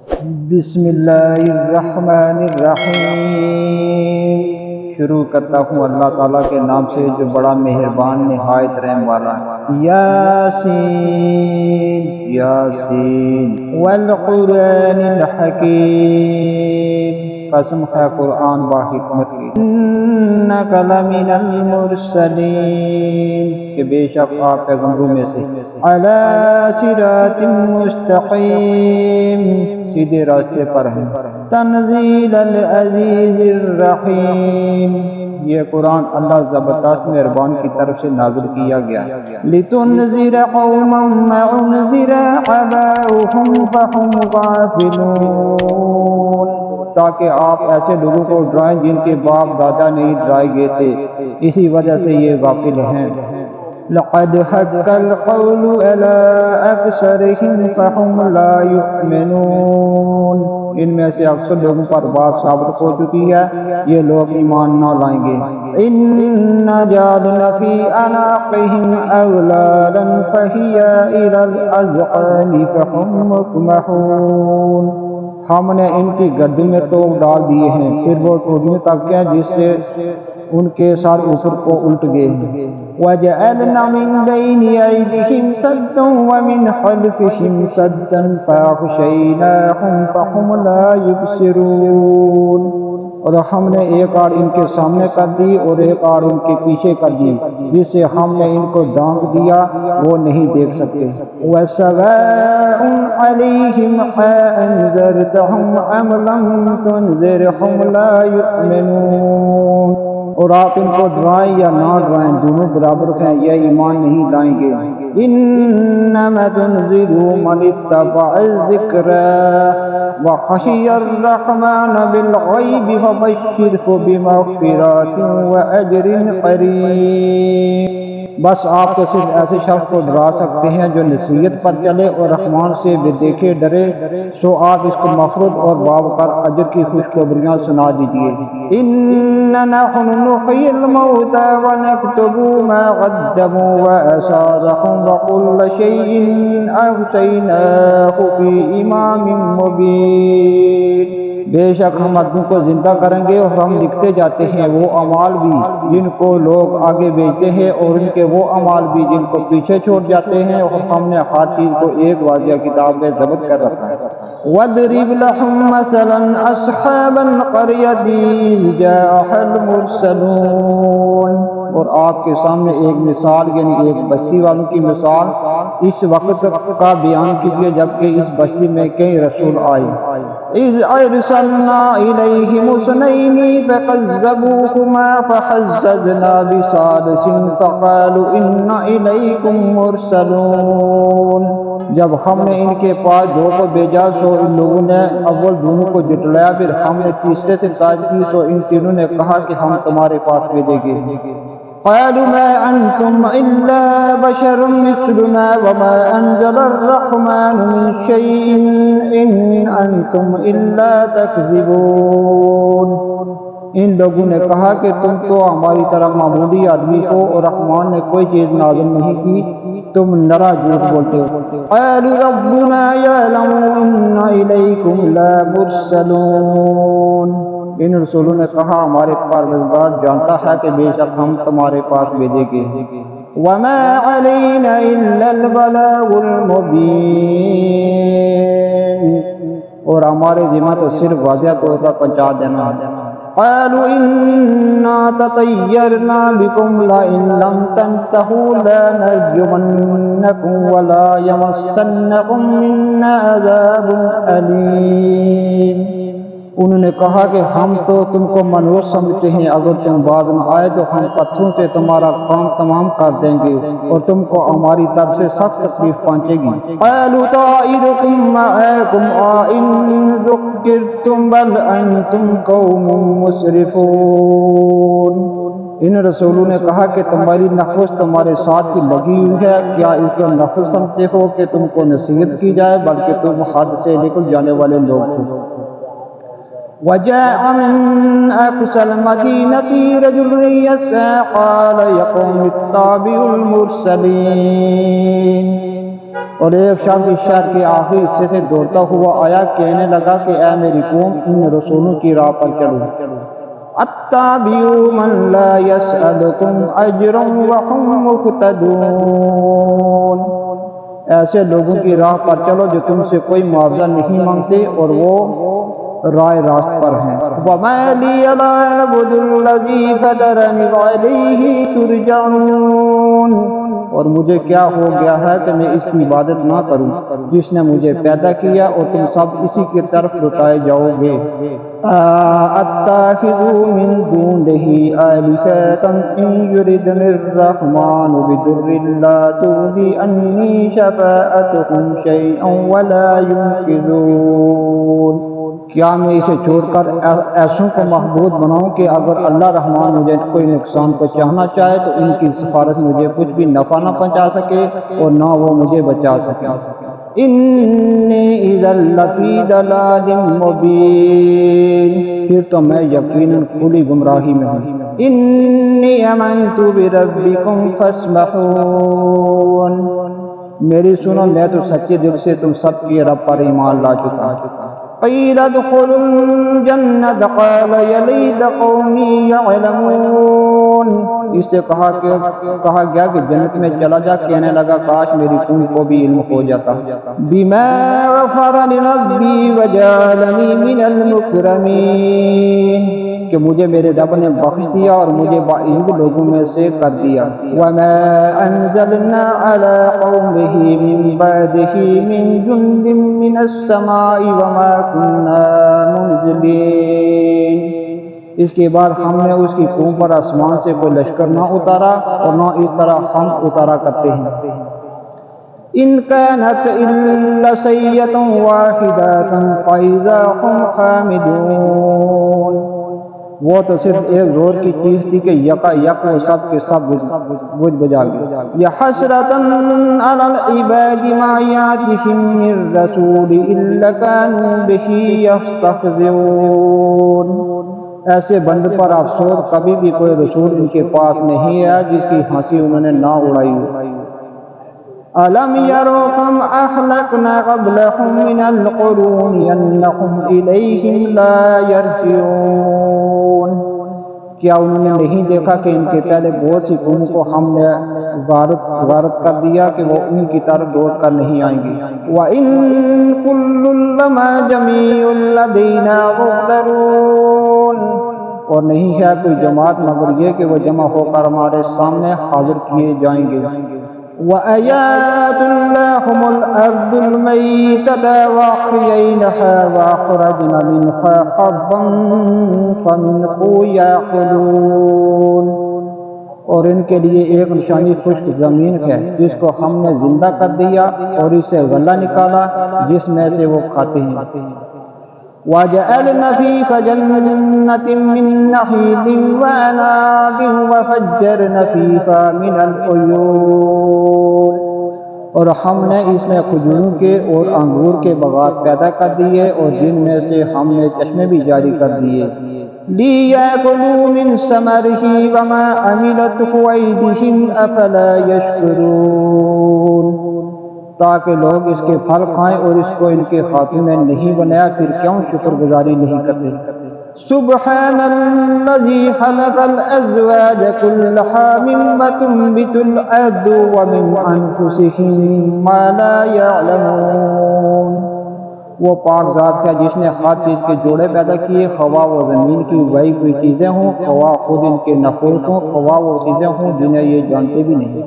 بسم اللہ الرحمن الرحیم۔ شروع کرتا ہوں اللہ تعالیٰ کے نام سے جو بڑا مہربان نہایت رحم والا ہے۔ یاسین یاسین والقرآن الحکیم، قسم ہے قرآن با حکمت کی۔ انک لمن المرسلین، کہ بے شک آپ پیغمبروں میں سے۔ علی صراط مستقیم، سیدھے راستے پر ہیں۔ تنزیل العزیز الرحیم، یہ قرآن اللہ زبردست مہربان کی طرف سے نازل کیا گیا۔ لتنذر قوما ما انذر آباؤہم فہم غافلون، تاکہ آپ ایسے لوگوں کو ڈرائیں جن کے باپ دادا نہیں ڈرائے گئے تھے، اسی وجہ سے یہ غافل ہیں۔ لقد حق القول على اکثرهم فهم لا يؤمنون، ان میں سے اکثر لوگوں پر بات ثابت ہو چکی ہے، یہ لوگ ایمان نہ لائیں گے۔ اِنَّا جَعَلْنَا فِي أَعْنَاقِهِمْ أَغْلَالًا فَهِيَ إِلَى الْأَذْقَانِ فَهُمْ مُقْمَحُونَ، ہم نے ان کی گردن میں توق ڈال دیے ہیں، پھر وہ ٹوٹنے تک ہیں جس سے ان کے سر اوپر کو الٹ گئے۔ وَجَعَلْنَا مِن بَيْنِ أَيْدِيهِمْ سَدًّا وَمِنْ خَلْفِهِمْ سَدًّا فَأَغْشَيْنَاهُمْ فَهُمْ لَا يُبْصِرُونَ، اور ہم نے ایک آڑ ان کے سامنے کر دی اور ایک آڑ ان کے پیچھے کر دی، جس سے ہم نے ان کو ڈھانک دیا، وہ نہیں دیکھ سکتے۔ وَسَوَاءٌ عَلَيْهِمْ أَأَنذَرْتَهُمْ أَمْ لَمْ تُنذِرْهُمْ لَا يُؤْمِنُونَ، اور آپ ان کو ڈرائیں یا نہ ڈرائیں دونوں برابر ہیں، یہ ایمان نہیں لائیں گے۔ انما تنذر من اتبع الذکر وخشی الرحمن بالغیب فبشرہ بمغفرات واجر قریب، بس آپ تو صرف ایسے شخص کو ڈرا سکتے ہیں جو نصیحت پر چلے اور رحمان سے بے دیکھے ڈرے، سو آپ اس کو مغفرت اور بابرکت اجر کی خوشخبریاں سنا دیجئے۔ اِنَّا نَحْنُ نُحْيِي الْمَوْتَى وَنَكْتُبُ مَا قَدَّمُوا وَآثَارَهُمْ وَكُلَّ شَيْءٍ أَحْصَيْنَاهُ فِي إِمَامٍ مُبِينٍ، بے شک ہم مردوں کو زندہ کریں گے اور ہم لکھتے جاتے ہیں وہ اعمال بھی جن کو لوگ آگے بھیجتے ہیں اور ان کے وہ اعمال بھی جن کو پیچھے چھوڑ جاتے ہیں، اور ہم نے ہر چیز کو ایک واضح کتاب میں ضبط کر رکھا ہے۔ وَاضْرِبْ لَهُم مَّثَلًا أَصْحَابَ الْقَرْيَةِ إِذْ جَاءَهَا الْمُرْسَلُونَ، اور آپ کے سامنے ایک مثال یعنی ایک بستی والوں کی مثال اس وقت کا بیان کیجیے جبکہ اس بستی میں کئی رسول آئے۔ اِذْ أَرْسَلْنَا إِلَيْهِمُ اثْنَيْنِ فَكَذَّبُوهُمَا فَعَزَّزْنَا بِثَالِثٍ فَقَالُوا إِنَّا إِلَيْكُمْ مُرْسَلُونَ، جب ہم نے ان کے پاس دو کو بھیجا تو ان لوگوں نے اول دونوں کو جھٹلایا، پھر ہم نے تیسرے سے تائید کی تو ان تینوں نے کہا کہ ہم تمہارے پاس بھیجیں گے۔ قالوا ما أنتم إلا بشر مثلنا وما أنزل الرحمن من شيء إن أنتم إلا تكذبون، ان لوگوں نے کہا کہ تم تو ہماری طرح معمولی آدمی ہو اور رحمان نے کوئی چیز نازل نہیں کی، تم نرا جھوٹ بولتے ہو۔ قالوا ربنا يعلم إنا إليكم لمرسلون، ان رسولوں نے کہا ہمارے پروردگار جانتا ہے کہ بے شک ہم تمہارے پاس بھیجیں گے۔ وما علينا إلا البلاغ المبين، اور ہمارے ذمہ تو صرف واضح طور پر پہنچا دینا ہے۔ قالوا إنا تطيرنا بكم لئن لم تنتهوا لنرجمنكم ولا يمسنكم منا عذاب أليم، انہوں نے کہا کہ ہم تو تم کو منحوس سمجھتے ہیں، اگر تم بعد میں آئے تو ہم پتھروں سے تمہارا کام تمام کر دیں گے اور تم کو ہماری طرف سے سخت تکلیف پہنچے گی۔ قالوا طائركم معكم إن ذكرتم بل أنتم قوم مسرفون، ان رسولوں نے کہا کہ تمہاری نفس تمہارے ساتھ کی لگی ہوئی ہے، کیا اس کو نفس سمجھتے ہو کہ تم کو نصیحت کی جائے، بلکہ تم حد سے نکل جانے والے لوگ ہو۔ وجاء من أقصى المدينة رجل يسعى قال يا قوم اتبعوا المرسلين، اور ایک شخص اس شہر کے آخری حصے سے دوڑتا ہوا آیا، کہنے لگا کہ اے میری قوم، ان رسولوں کی راہ پر چلو۔ اتبعوا من لا يسألكم اجرا وهم مهتدون، ایسے لوگوں کی راہ پر چلو جو تم سے کوئی معاوضہ نہیں مانگتے اور وہ رائے راست پر ہیں۔ وَمَا لِيَ لَا أَعْبُدُ الَّذِي فَطَرَنِي وَإِلَيْهِ تُرْجَعُونَ، اور مجھے کیا ہو گیا ہے کہ میں اس کی عبادت نہ کروں جس نے مجھے پیدا کیا، اور تم سب اسی کی طرف لوٹائے جاؤ گے۔ أَتَّخِذُ مِن دُونِهِ آلِهَةً إِن يُرِدْنِ الرَّحْمَنُ بِضُرٍّ لَّا تُغْنِ عَنِّي شَفَاعَتُهُمْ شَيْئًا وَلَا يُنقِذُونَ، کیا میں اسے چھوڑ کر ایسوں کو معبود بناؤں کہ اگر اللہ رحمان مجھے کوئی نقصان پہنچانا چاہے تو ان کی سفارش مجھے کچھ بھی نفع نہ پہنچا سکے اور نہ وہ مجھے بچا سکے۔ انی اذا لفی ضلال مبین، پھر تو میں یقیناً کھلی گمراہی میں ہوں۔ انی آمنت بربکم فاسمحون، میری سنو، میں تو سچے دل سے تم سب کے رب پر ایمان لا چکا۔ قیل ادخلوا الجنة قال یا لیت قومی یعلمون، اس سے کہا گیا کہ جنت میں چلا جا، کہنے لگا کاش میری قوم کو بھی علم ہو جاتا۔ بما غفر لی ربی وجعلنی من المکرمین، کہ مجھے میرے رب نے بخش دیا اور مجھے باعزت لوگوں میں سے کر دیا۔ وما انزلنا على قومه من بعده من جند من السماء وما كنا منزلين، اس کے بعد ہم نے اس کی قوم پر آسمان سے کوئی لشکر نہ اتارا اور نہ اس طرح ہم اتارا کرتے ہیں۔ ان كانت الا سیئة واحدة فإذا هم خامدون، وہ تو صرف ایک زور کی چیز تھی کہ یکا یک وہ سب کے سب بجھ بجا گئے۔ یا حسرتاً علی العباد ما یاتہم من رسول الا كانوا بہ یستہزئون، ایسے بندے پر افسوس، کبھی بھی کوئی رسول ان کے پاس نہیں ہے جس کی ہنسی انہوں نے نہ اڑائی ہو۔ أَلَمْ يَرَوْا كَمْ أَهْلَكْنَا قَبْلَهُمْ مِنَ الْقُرُونِ أَنَّهُمْ إِلَيْهِمْ لَا يَرْجِعُونَ، کیا انہوں نے نہیں دیکھا کہ ان کے پہلے بہت سی قوموں کو ہم نے غارت کر دیا کہ وہ ان کی طرف لوٹ کر نہیں آئیں گی۔ وَإِن كُلٌّ لَّمَّا جَمِيعٌ لَّدَيْنَا مُحْضَرُونَ، اور نہیں ہے کوئی جماعت مگر یہ کہ وہ جمع ہو کر ہمارے سامنے حاضر کیے جائیں گے۔ وَآيَاتٌ لَّهُمُ الْأَرْضُ الْمَيْتَةَ وَأَحْيَيْنَاهَا وَأَخْرَجْنَا مِنْهَا حَبًّا فَمِنْهُ يَأْكُلُونَ، اور ان کے لیے ایک نشانی خشک زمین ہے جس کو ہم نے زندہ کر دیا اور اس سے غلہ نکالا جس میں سے وہ کھاتے ہیں۔ وَجَعَلْنَا فِيكَ جَنَّةٍ مِّن نَّخِيلٍ وَأَعْنَابٍ وَفَجَّرْنَا فِيهَا مِنَ الْعُيُونِ، اور ہم نے اس میں کھجوروں کے اور انگور کے باغات پیدا کر دیے اور جن میں سے ہم نے چشمے بھی جاری کر دیے۔ لِيَأْكُلُوا مِن ثَمَرِهِ وَمَا عَمِلَتْهُ أَيْدِيهِمْ أَفَلَا يَشْكُرُونَ، تاکہ لوگ اس کے پھل کھائیں اور اس کو ان کے ہاتھوں نے نہیں بنایا، پھر کیوں شکر گزاری نہیں کرتے۔ سبحان الذی خلق الازواج كلها مما تنبت الارض ومن انفسهم ما لا يعلمون، وہ پاک ذات ہے جس نے ہر چیز کے جوڑے پیدا کیے، خواہ وہ زمین کی اگائی ہوئی چیزیں ہوں، خواہ خود ان کے نخود ہوں، خواہ وہ چیزیں ہوں جنہیں یہ جانتے بھی نہیں۔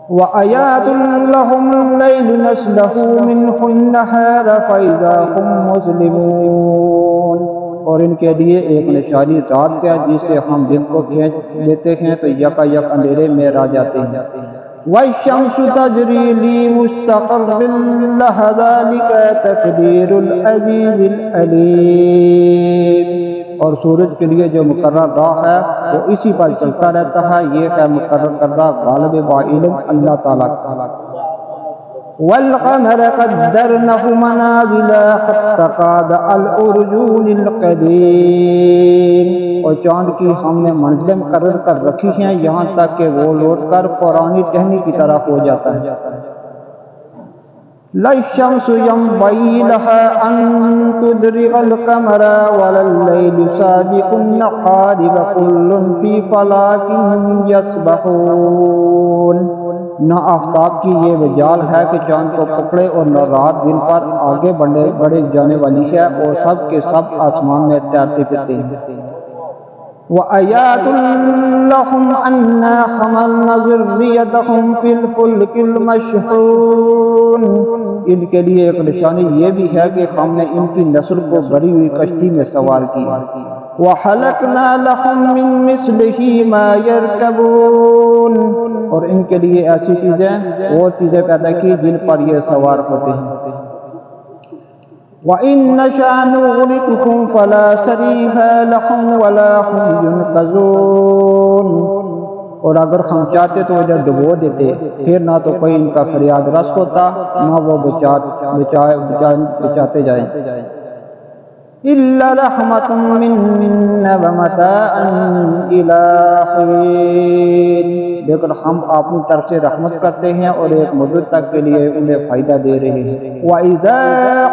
وَآيَاتٌ لَّهُمُ اللَّيْلُ نَسْلَخُ مِنْهُ النَّهَارَ فَإِذَا هُم مُظْلِمُونَ، اور ان کے لیے ایک نشانی رات ہے جس سے ہم دن کو کھینچ لیتے ہیں تو یکا یک اندھیرے میں رہ جاتے ہیں۔ وَالشَّمْسُ تَجْرِي لِمُسْتَقَرٍّ لَّهَا ذَلِكَ تَقْدِيرُ الْعَزِيزِ الْعَلِيمِ، اور سورج کے لیے جو مقرر راہ ہے وہ اسی پر چلتا رہتا ہے، یہ ہے مقرر کردہ غالب باعلم اللہ تعالیٰ کا۔ وَالْقَمَرَ قَدَّرْنَاهُ مَنَازِلَ حَتَّىٰ عَادَ كَالْعُرْجُونِ الْقَدِيمِ، اور چاند کی ہم نے منزلیں مقرر کر رکھی ہیں یہاں تک کہ وہ لوٹ کر پرانی ٹہنی کی طرح ہو جاتا ہے۔ لا الشمس ينبغي لها أن تدرك القمر ولا الليل سابق النهار وكل في فلك يسبحون۔ نہ آفتاب کی یہ وجال ہے کہ چاند کو پکڑے اور نہ رات دن پر آگے بڑھے جانے والی ہے، اور سب کے سب آسمان میں تیرتے پھرتے ہیں۔ وَآيَاتٌ لَّهُمْ أَنَّا حَمَلْنَا ذُرِّيَّتَهُمْ فِي الْفُلْكِ الْمَشْحُونِ۔ ان کے لیے ایک نشانی یہ بھی ہے کہ ہم نے ان کی نسل کو بھری ہوئی کشتی میں سوار کی۔ وَخَلَقْنَا لَهُم مِّن مِّثْلِهِ مَا يَرْكَبُونَ، اور ان کے لیے ایسی چیزیں وہ چیزیں پیدا کی جن پر یہ سوار ہوتے ہیں۔ وَإِن نَّشَأْ نُغْرِقْهُمْ فَلَا صَرِيخَ لَهُمْ وَلَا هُمْ يُنقَذُونَ، اور اگر ہم چاہتے تو انہیں ڈبو دیتے، پھر نہ تو کوئی ان کا فریاد رس ہوتا نہ وہ بچاتے جائیں۔ إِلَّا رَحْمَةً مِّنَّا وَمَتَاعًا إِلَىٰ حِينٍ، لیکن ہم اپنی طرف سے رحمت کرتے ہیں اور ایک مدت تک کے لیے انہیں فائدہ دے رہے ہیں۔ وَإِذَا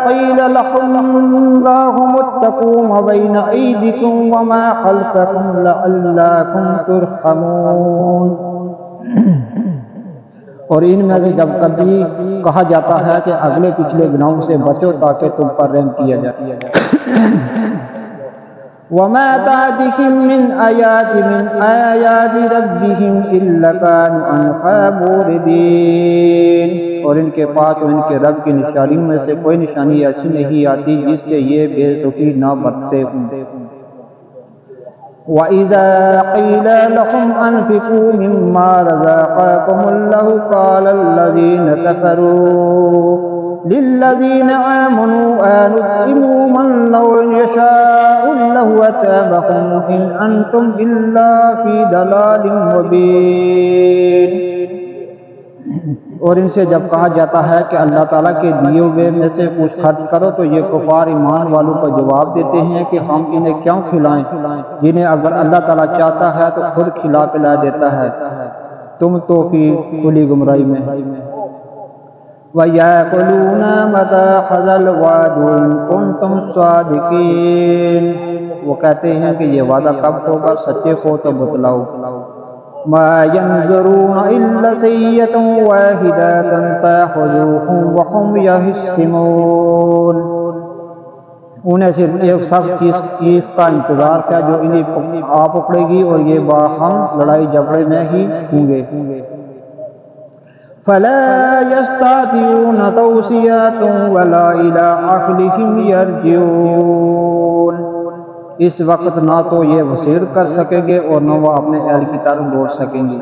قِيلَ لَهُمْ اللَّهُمُ اتَّقُوا مَا بَيْنَ أَيْدِيكُمْ وَمَا خَلْفَكُمْ لَعَلَّكُمْ تُرْحَمُونَ، اور ان میں سے جب کبھی کہا جاتا ہے کہ اگلے پچھلے گناہوں سے بچو تاکہ تم پر رحم کیا جائے۔ وَمَا تَأْتِيهِم مِّنْ آيَاتٍ مِّنْ آيَاتِ رَبِّهِمْ إِلَّا كَانُوا عَنْهَا مُعْرِضِينَ، اور ان کے پاس تو ان کے رب کی نشانیوں میں سے کوئی نشانی ایسی نہیں آتی جس سے یہ بے رخی نہ برتتے ہوں۔ وَإِذَا قِيلَ لَهُمْ أَنفِقُوا مِمَّا رَزَقَكُمُ اللَّهُ قَالَ الَّذِينَ كَفَرُوا لِلَّذِينَ آمَنُوا أَنُطْعِمُ مَن لَّوْ يَشَاءُ اللَّهُ أَطْعَمَكُمْ إِنْ أَنتُمْ إِلَّا فِي ضَلَالٍ مُّبِينٍ۔ اور ان سے جب کہا جاتا ہے کہ اللہ تعالیٰ کے دیے ہوئے میں سے کچھ خرچ کرو تو یہ کفار ایمان والوں کو جواب دیتے ہیں کہ ہم انہیں کیوں کھلائیں جنہیں اگر اللہ تعالیٰ چاہتا ہے تو خود کھلا پلا دیتا ہے، تم تو کی کھلی گمراہی میں۔ وَيَقُولُونَ مَتَىٰ هَٰذَا الْوَعْدُ إِن كُنتُمْ صَادِقِينَ، وہ کہتے ہیں کہ یہ وعدہ کب ہوگا، سچے ہو تو بتلاؤ۔ مَا يَنظُرُونَ إِلَّا سَيِّئَةً وَاحِدَةً فَيَأْخُذُوهُمْ وَهُمْ يَخِصِّمُونَ، انہیں صرف ایک سخت چیز کا انتظار ہے جو انہیں آ پکڑے گی اور یہ باہم لڑائی جھگڑے میں ہی ہوں گے۔ فَلَا يَسْتَطِيعُونَ تَوْصِيَةً وَلَا إِلَىٰ أَهْلِهِمْ يَرْجِعُونَ، اس وقت نہ تو یہ وصیت کر سکیں گے اور نہ وہ اپنے اہل کی طرف لوٹ سکیں گے۔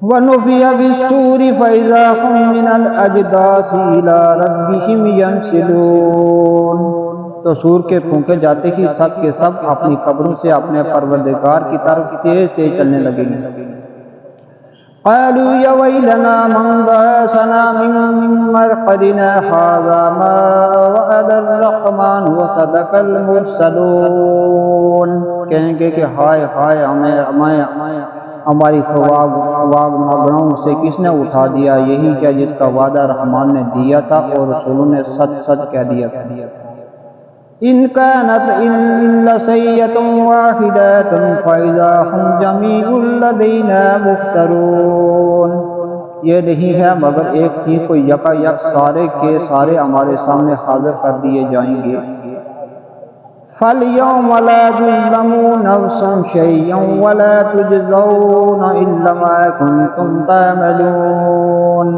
وَنُفِخَ فِي الصُّورِ فَإِذَا هُم مِّنَ الْأَجْدَاثِ إِلَىٰ رَبِّهِمْ يَنسِلُونَ، تو سور کے پھونکے جاتے ہی سب کے سب اپنی قبروں سے اپنے پروردگار کی طرف تیز تیز چلنے لگیں گے۔ قالوا يا ويلنا من بعثنا من مرقدنا هذا ما وعد الرحمن وصدق المرسلون، کہیں گے کہ ہائے ہائے ہمیں ہماری خواگ مگنوں سے کس نے اٹھا دیا، یہی کیا جس کا وعدہ رحمان نے دیا تھا اور رسولوں نے سچ سچ کہہ دیا تھا۔ إِن كَانَتْ إِلَّا سَيِّئَةٌ وَاحِدَةٌ فَإِذَا هُمْ جَمِيعٌ لَّدَيْنَا مُحْضَرُونَ، یہ نہیں ہے مگر ایک چیز کو یکا یک سارے کے سارے ہمارے سامنے حاضر کر دیے جائیں گے۔ فَالْيَوْمَ لَا تُظْلَمُ نَفْسٌ شَيْئًا وَلَا تُجْزَوْنَ إِلَّا مَا كُنتُمْ تَعْمَلُونَ،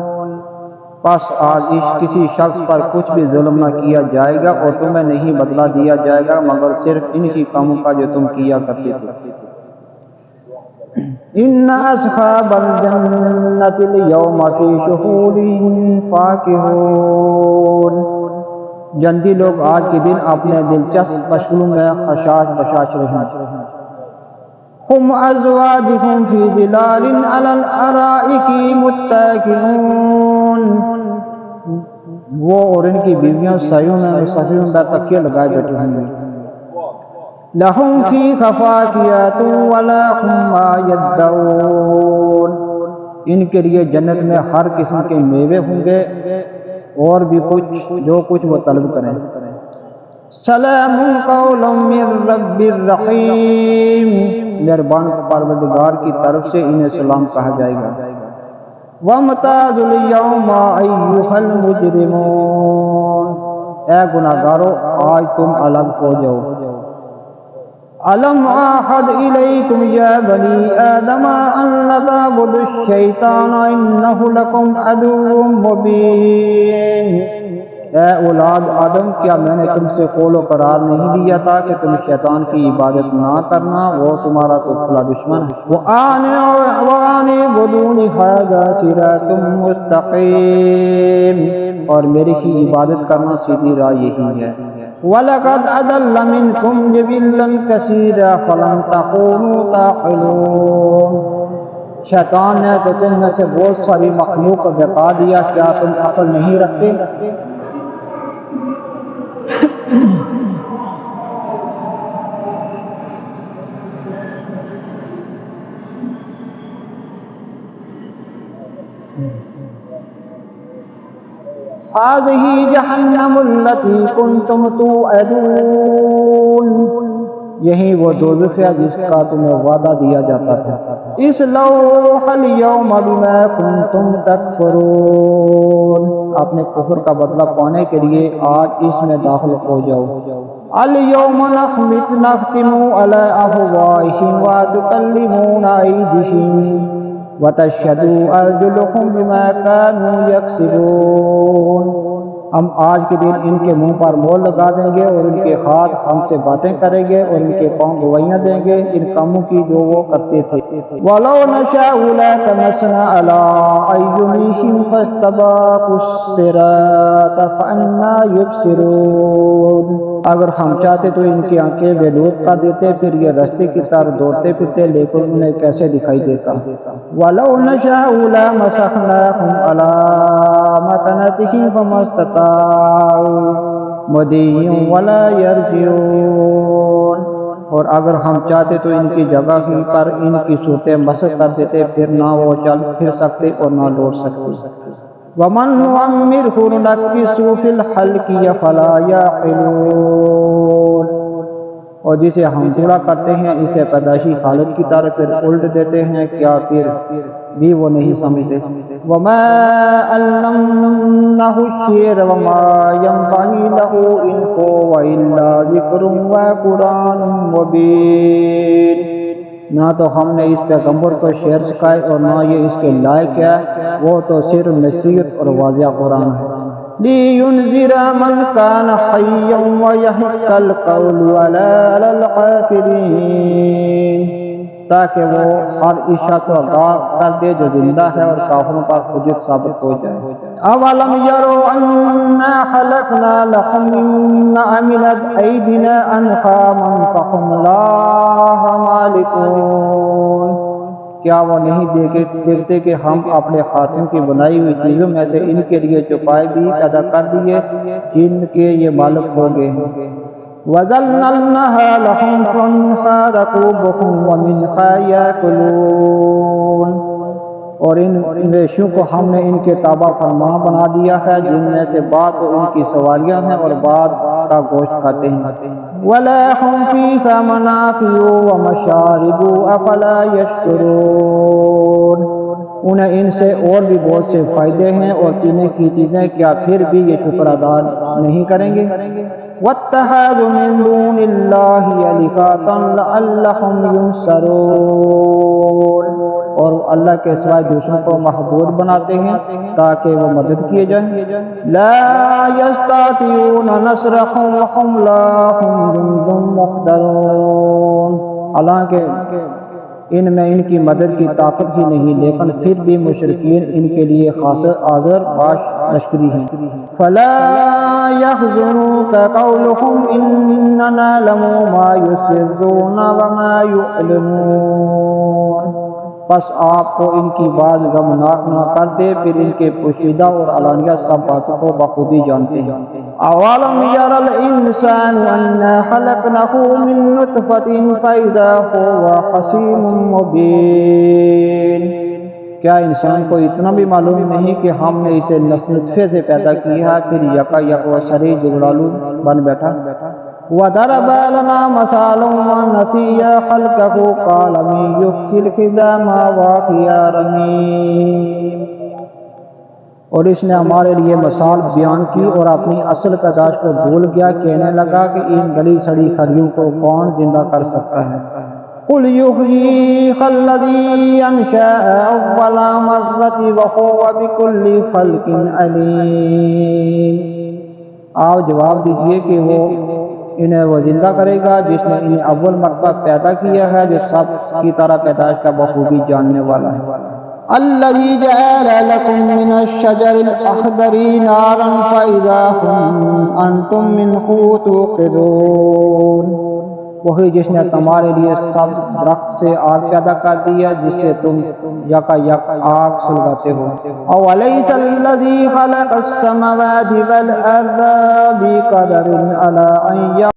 پس آج کسی شخص پر کچھ بھی ظلم نہ کیا جائے گا اور تمہیں نہیں بدلہ دیا جائے گا مگر صرف انہی کاموں کا جو تم کیا کرتے تھے۔ إِنَّ أَصْحَابَ الْجَنَّةِ الْيَوْمَ فِي شُغُولٍ فَاكِهُونَ، جنتی لوگ آج کے دن اپنے دلچسپ مشغلوں میں خشاش بشاش رہیں۔ هُمْ أَزْوَاجُهُمْ فِي ظِلَالٍ عَلَى الْأَرَائِكِ مُتَّكِئُونَ، وہ اور ان کی بیویاں سایوں میں مسافروں پر تکیے لگائے بیٹھے ہوں گے۔ لَهُمْ فِيهَا فَاكِهَةٌ وَلَهُم مَّا يَدَّعُونَ، ان کے لیے جنت میں ہر قسم کے میوے ہوں گے اور بھی کچھ جو کچھ وہ طلب کریں۔ سلام قولا من رب الرحیم، مہربان پروردگار کی طرف سے انہیں سلام کہا جائے گا۔ وامتازوا اليوم ایھا المجرمون، اے گناہگارو آج تم الگ ہو جاؤ۔ الم اعہد الیکم یا بنی آدم ان لا تعبدوا الشیطان انہ لکم عدو مبین، اے اولاد آدم کیا میں نے تم سے قول و قرار نہیں لیا تھا کہ تم شیطان کی عبادت نہ کرنا، وہ تمہارا تو کھلا دشمن ہے۔ وَأَنِ اعْبُدُونِ هَذَا صِرَاطٌ مُسْتَقِيمٌ، اور میری ہی عبادت کرنا سیدھی راہ یہی ہے۔ وَلَقَدْ أَضَلَّ مِنْكُمْ جِبِلًّا كَثِيرًا فَلَمْ تَكُونُوا تَعْقِلُونَ، شیطان نے تو تم میں سے بہت ساری مخلوق کو بتا دیا، کیا تم عقل نہیں رکھتے؟ هذه جہنم التي كنتم توعدون، یہی وہ دوزخ ہے جس کا تمہیں وعدہ دیا جاتا تھا۔ اصلوها اليوم بما كنتم تکفرون، اپنے کفر کا بدلہ پانے کے لیے آج اس میں داخل ہو جاؤ۔ اليوم نختم على افواههم وتكلمنا ايديهم وتشهد ارجلهم بما كانوا يكسبون، ہم آج کے دن ان کے منہ پر مہر لگا دیں گے اور ان کے ہاتھ ہم سے باتیں کریں گے اور ان کے پاؤں گواہیاں دیں گے ان کاموں کی جو وہ کرتے تھے۔ وَلَوْ نَشَاءُ لَطَمَسْنَا عَلَىٰ أَعْيُنِهِمْ فَاسْتَبَاقُوا الصِّرَاطَ فَأَنَّىٰ يُبْصِرُونَ، اگر ہم چاہتے تو ان کی آنکھیں بے نور کر دیتے، پھر یہ رستے کی طرف دوڑتے پھرتے، لیکن انہیں کیسے دکھائی دیتا۔ وَلَوْ نَشَاءُ لَمَسَخْنَاهُمْ عَلَىٰ مَكَانَتِهِمْ فَمَا اسْتَطَاعُوا مُضِيًّا وَلَا يَرْجِعُونَ، اور اگر ہم چاہتے تو ان کی جگہ ہی پر ان کی صورتیں مسخ کر دیتے، پھر نہ وہ چل پھر سکتے اور نہ لوٹ سکتے۔ وَمَن نُّعَمِّرْهُ نُنَكِّسْهُ فِي الْخَلْقِ أَفَلَا يَعْقِلُونَ، اور جسے ہم بوڑھا کرتے ہیں اسے پیدائشی حالت کی طرف پھر الٹ دیتے ہیں، کیا پھر بھی وہ نہیں سمجھتے۔ وَمَا عَلَّمْنَاهُ الشِّعْرَ وَمَا يَنبَغِي لَهُ إِنْ هُوَ إِلَّا ذِكْرٌ وَقُرْآنٌ مُّبِينٌ، نہ تو ہم نے اس پیغمبر کو شعر سکھائے اور نہ یہ اس کے لائق ہے، وہ تو صرف نصیحت اور واضح قرآن ہے۔ لِيُنذِرَ مَنْ كَانَ حَيًّا وَيَحِقَّ الْقَوْلُ عَلَىٰ الْكَافِرِينَ، تاکہ وہ ہر اس شخص کو آگاہ کر دے جو زندہ ہے اور کافروں پر حجت ثابت ہو جائے۔ اَوَلَمْ يَرَوْا أَنَّا خَلَقْنَا لَهُم مِّمَّا عَمِلَتْ أَيْدِينَا أَنْعَامًا فَهُمْ لَهَا مَالِكُونَ، کیا وہ نہیں دیکھتے کہ ہم اپنے ہاتھوں کی بنائی ہوئی چیزوں میں سے ان کے لیے چوپائے بھی پیدا کر دیے جن کے یہ مالک ہو گئے ہیں۔ وَذَلَّلْنَاهَا لَهُمْ فَمِنْهَا رَكُوبُهُمْ وَمِنْهَا يَأْكُلُونَ، اور ان مویشیوں کو ہم نے ان کے تابع فرما بنا دیا ہے، جن میں سے بعض تو ان کی سواریاں ہیں اور بعض کا گوشت کھاتے ہیں۔ وَلَهُمْ فِيهَا مَنَافِعُ وَمَشَارِبُ أَفَلَا يَشْكُرُونَ، انہیں ان سے اور بھی بہت سے فائدے ہیں اور پینے کی چیزیں، کیا پھر بھی یہ شکر ادا نہیں کریں گے۔ وَاتَّخَذُوا مِن دُونِ اللَّهِ آلِهَةً لَعَلَّهُمْ يُنصَرُونَ، اور اللہ کے سوائے دوسروں کو معبود بناتے ہیں تاکہ وہ مدد کیے جائیں۔ لا يستطيعون نصرهم وهم لهم جند محضرون، حالانکہ ان میں ان کی مدد کی طاقت ہی نہیں، لیکن پھر بھی مشرکین ان کے لیے خاص حاضر باش لشکری ہیں۔ فلا يحزنك قولهم إننا نعلم ما يسرون وما يعلنون، بس آپ کو ان کی بات غمناک نہ کر دے، پھر ان کے پوشیدہ اور علانیہ سب باتوں کو بخوبی جانتے ہیں۔ اولم ير الانسان انا خلقناه من نطفة فاذا هو خصيم مبين، کیا انسان کو اتنا بھی معلوم نہیں کہ ہم نے اسے نطفے سے پیدا کیا ہے پھر یکا یک و شرع جگڑالو بن بیٹھا؟ وَضَرَبَ لَنَا مَثَالًا وَنَسِيَ خَلْقَهُ قَالَ مَن يُحْيِي الْعِظَامَ وَهِيَ رَمِيمٌ۔ اور اس نے ہمارے لیے مثال بیان کی اور اپنی اصل پیدائش کو بھول گیا، کہنے لگا کہ ان گلی سڑی کھڑیوں کو کون زندہ کر سکتا ہے؟ قُلْ يُحْيِيهَا الَّذِي أَنشَأَهَا أَوَّلَ مَرَّةٍ وَهُوَ بِكُلِّ خَلْقٍ عَلِيمٌ۔ آپ جواب دیجئے کہ وہ انہیں وہ زندہ کرے گا جس نے انہیں اول مرتبہ پیدا کیا ہے، جو سب کی طرح پیدائش کا بخوبی جاننے والا ہے۔ الذي جعل لكم من الشجر الأخضر نارا فإذا أنتم منه توقدون۔ وہی جس نے تمہارے لیے سب درخت سے آگ پیدا کر دیا جس سے تم یکا یک آگ سلگاتے ہو۔ أوليس الذي خلق السماوات والأرض بقدر على أن